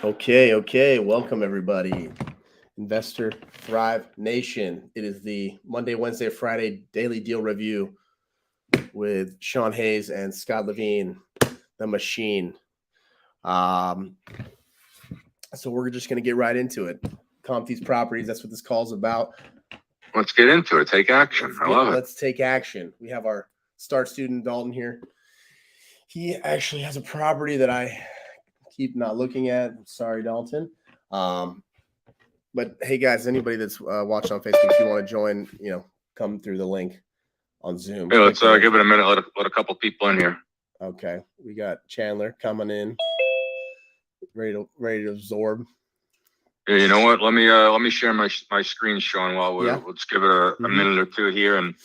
Okay. Welcome, everybody. Investor Thrive Nation. It is the Monday, Wednesday, Friday daily deal review with Sean Hayes and Scott Levine, the machine. So we're just going to get right into it. Comp these properties. That's what this call's about. Let's get into it. Take action. I love it. Let's take action. We have our start student, Dalton, here. He actually has a property that I keep not looking at. Sorry, Dalton. But hey, guys, anybody that's watching on Facebook, if you want to join, come through the link on Zoom. Hey, let's give it a minute. Let a couple people in here. Okay, we got Chandler coming in, ready to absorb. Yeah, you know what? Let me share my screen, Sean. While let's give it a minute or two here, and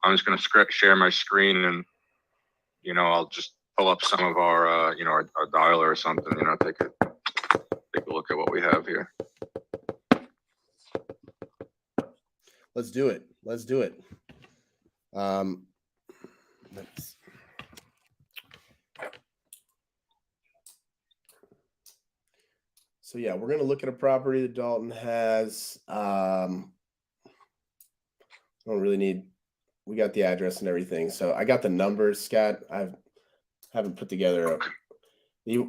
I'm just going to share my screen, and I'll just pull up some of our our dialer or something. Take a look at what we have here. Let's do it. So yeah, we're going to look at a property that Dalton has. We got the address and everything. So I got the numbers, Scott. I haven't put together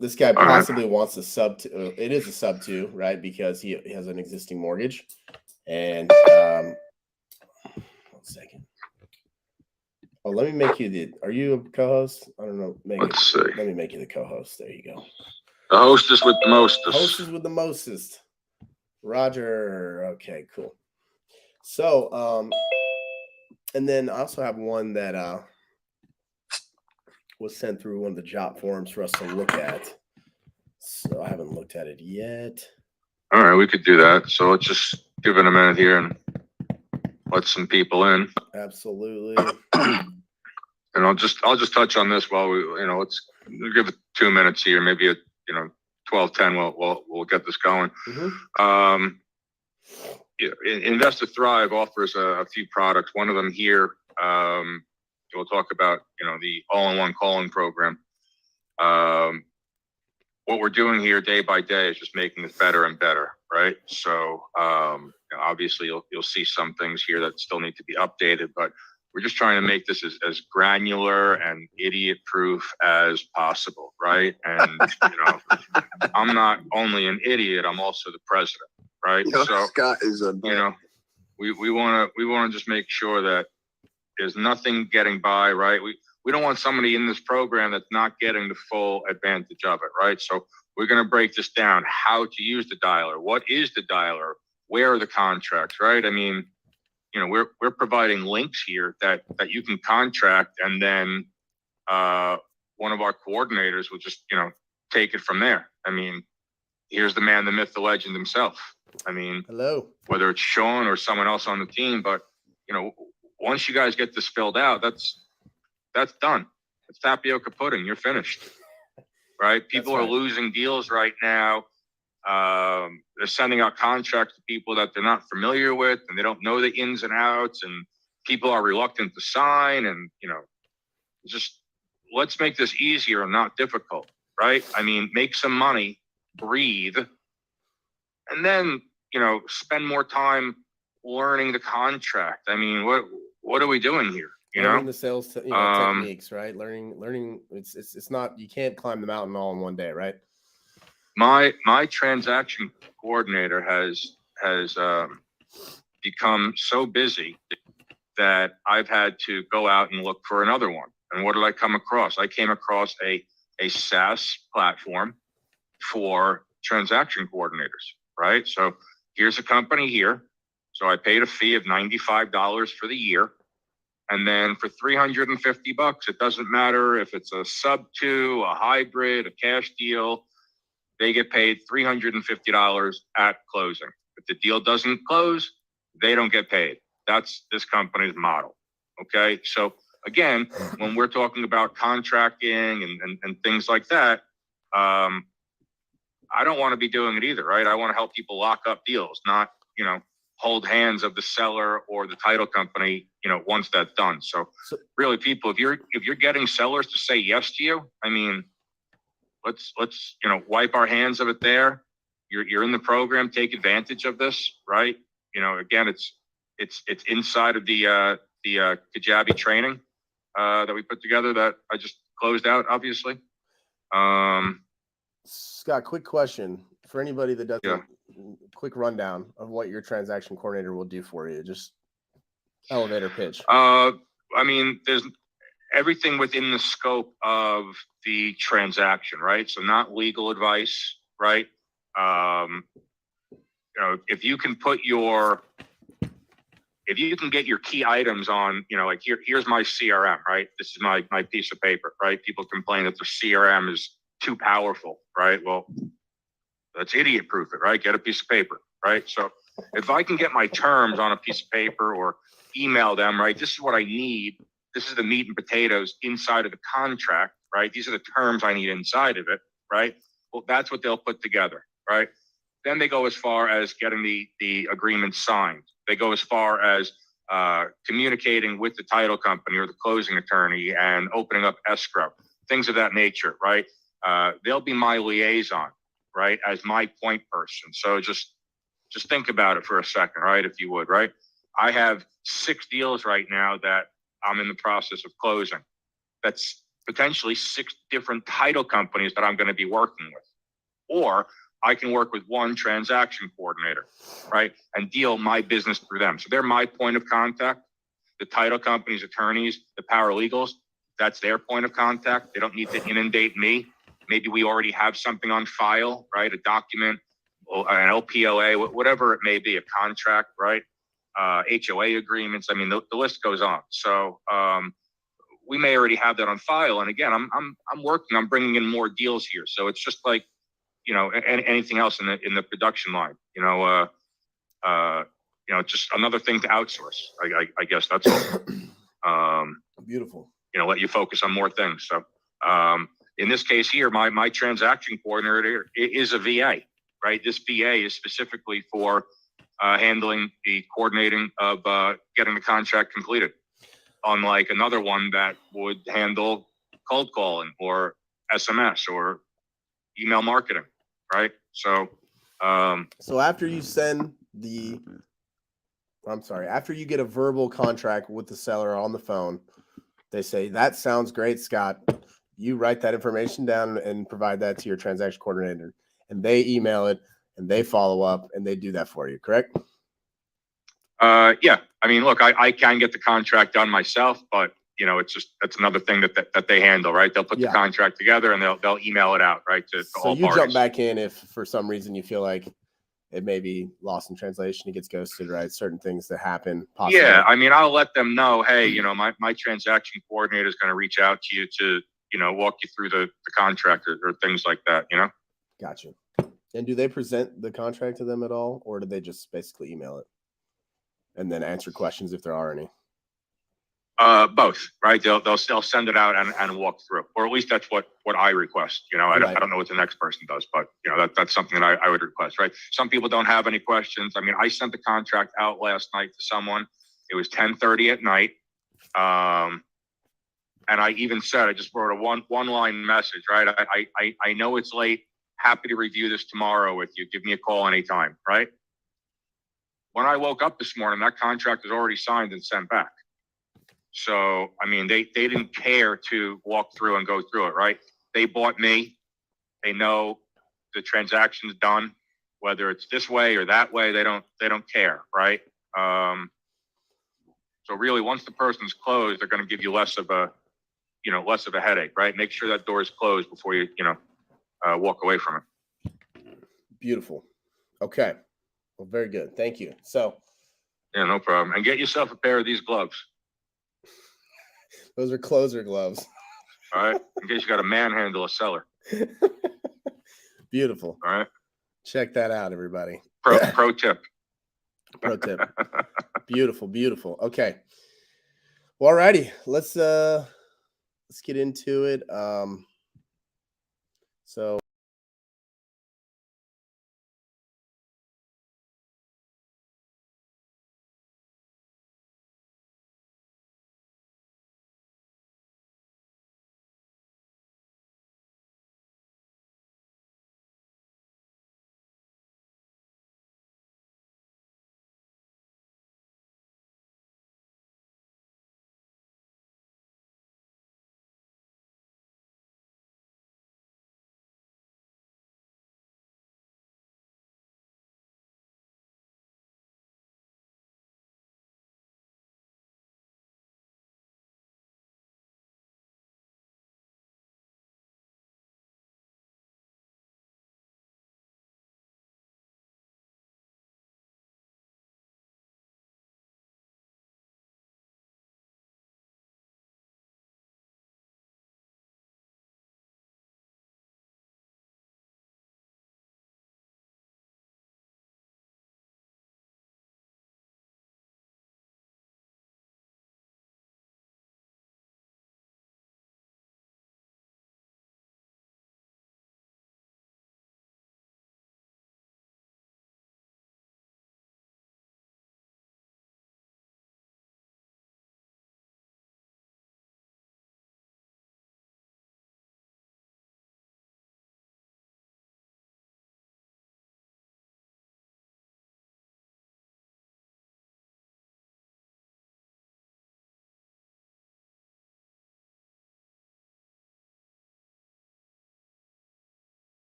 this guy possibly wants a sub two. It is a sub two, right? Because he has an existing mortgage. And 1 second. Oh, let me make you are you a co-host? I don't know. Let's see. Let me make you the co-host. There you go. The hostess with the mostest. Hostess with the mostest. Roger. Okay, cool. So, and then I also have one that was sent through one of the job forums for us to look at. So I haven't looked at it yet. All right, we could do that. So let's just give it a minute here and let some people in. Absolutely. And I'll just touch on this while we'll give it 2 minutes here, maybe at 12:10 we'll get this going. Investor Thrive offers a few products. One of them here, we'll talk about the all-in-one calling program. What we're doing here day by day is just making this better and better, right? So obviously you'll see some things here that still need to be updated, but we're just trying to make this as granular and idiot-proof as possible, right? And I'm not only an idiot, I'm also the president, right? So Scott is we want to just make sure that there's nothing getting by, right? We don't want somebody in this program that's not getting the full advantage of it, right? So we're going to break this down: how to use the dialer, what is the dialer, where are the contracts, right? I mean, we're providing links here that you can contract, and then one of our coordinators will just take it from there. I mean, here's the man, the myth, the legend himself. I mean, hello. Whether it's Sean or someone else on the team, but once you guys get this filled out, that's done. It's tapioca pudding. You're finished, right? People are losing deals right now. They're sending out contracts to people that they're not familiar with, and they don't know the ins and outs, and people are reluctant to sign. And just let's make this easier and not difficult, right? I mean, make some money, breathe, and then spend more time learning the contract. I mean, what are we doing here? Learning the sales techniques, right? Learning. It's not, you can't climb the mountain all in one day, right? My transaction coordinator has become so busy that I've had to go out and look for another one. And what did I come across? I came across a SaaS platform for transaction coordinators, right? So here's a company here. So I paid a fee of $95 for the year. And then for $350, it doesn't matter if it's a sub two, a hybrid, a cash deal, they get paid $350 at closing. If the deal doesn't close, they don't get paid. That's this company's model. Okay. So again, when we're talking about contracting and things like that, I don't want to be doing it either, right? I want to help people lock up deals, not, hold hands of the seller or the title company, once that's done. So really, people, if you're getting sellers to say yes to you, I mean, let's wipe our hands of it there. You're in the program. Take advantage of this, right? Again, it's inside of the Kajabi training that we put together that I just closed out, obviously. Scott, quick question for anybody that doesn't. Yeah. Quick rundown of what your transaction coordinator will do for you. Just elevator pitch. There's everything within the scope of the transaction, right? So not legal advice, right? If you can get your key items on, like here's my CRM, right? This is my piece of paper, right? People complain that their CRM is too powerful, right? Well, let's idiot proof it, right? Get a piece of paper, right? So if I can get my terms on a piece of paper or email them, right? This is what I need. This is the meat and potatoes inside of the contract, right? These are the terms I need inside of it, right? Well, that's what they'll put together, right? Then they go as far as getting the agreement signed. They go as far as communicating with the title company or the closing attorney and opening up escrow, things of that nature, right? They'll be my liaison, right, as my point person. So just think about it for a second, right, if you would, right? I have 6 deals right now that I'm in the process of closing. That's potentially 6 different title companies that I'm going to be working with. Or I can work with one transaction coordinator, right, and deal my business through them. So they're my point of contact. The title company's attorneys, the paralegals, that's their point of contact. They don't need to inundate me. Maybe we already have something on file, right, a document, an LPOA, whatever it may be, a contract, right, HOA agreements. I mean, the list goes on. So we may already have that on file. And again, I'm working on bringing in more deals here. So it's just like, anything else in the production line, just another thing to outsource. I guess that's all. Beautiful. Let you focus on more things. So in this case here, my transaction coordinator is a VA, right? This VA is specifically for handling the coordinating of getting the contract completed. Unlike another one that would handle cold calling or SMS or email marketing, right? So after you after you get a verbal contract with the seller on the phone, they say, that sounds great, Scott. You write that information down and provide that to your transaction coordinator, and they email it and they follow up and they do that for you, correct? Yeah. I mean, look, I can get the contract done myself, but that's another thing that they handle, right? They'll put the contract together and they'll email it out, right, to all you parties. Jump back in if for some reason you feel like it may be lost in translation, it gets ghosted, right? Certain things that happen. Possibly. Yeah, I mean, I'll let them know, hey, my transaction coordinator is going to reach out to you to walk you through the contract or things like that. Gotcha. And do they present the contract to them at all, or do they just basically email it and then answer questions if there are any? Both, right? They'll send it out and walk through, or at least that's what I request. I don't know what the next person does, but that's something that I would request, right? Some people don't have any questions. I mean, I sent the contract out last night to someone. It was 10:30 at night, and I even said, I just wrote a one line message, right? I know it's late. Happy to review this tomorrow with you. Give me a call anytime, right? When I woke up this morning, that contract was already signed and sent back. So, I mean, they didn't care to walk through and go through it, right? They bought me. They know the transaction's done, whether it's this way or that way. They don't care, right? So really, once the person's closed, they're going to give you less of a headache, right? Make sure that door is closed before you walk away from it. Beautiful. Okay. Well, very good. Thank you. So. Yeah, no problem. And get yourself a pair of these gloves. Those are closer gloves. All right. In case you got to manhandle a seller. Beautiful. All right. Check that out, everybody. Pro tip. Pro tip. Beautiful, beautiful. Okay. Well, all righty. Let's get into it. So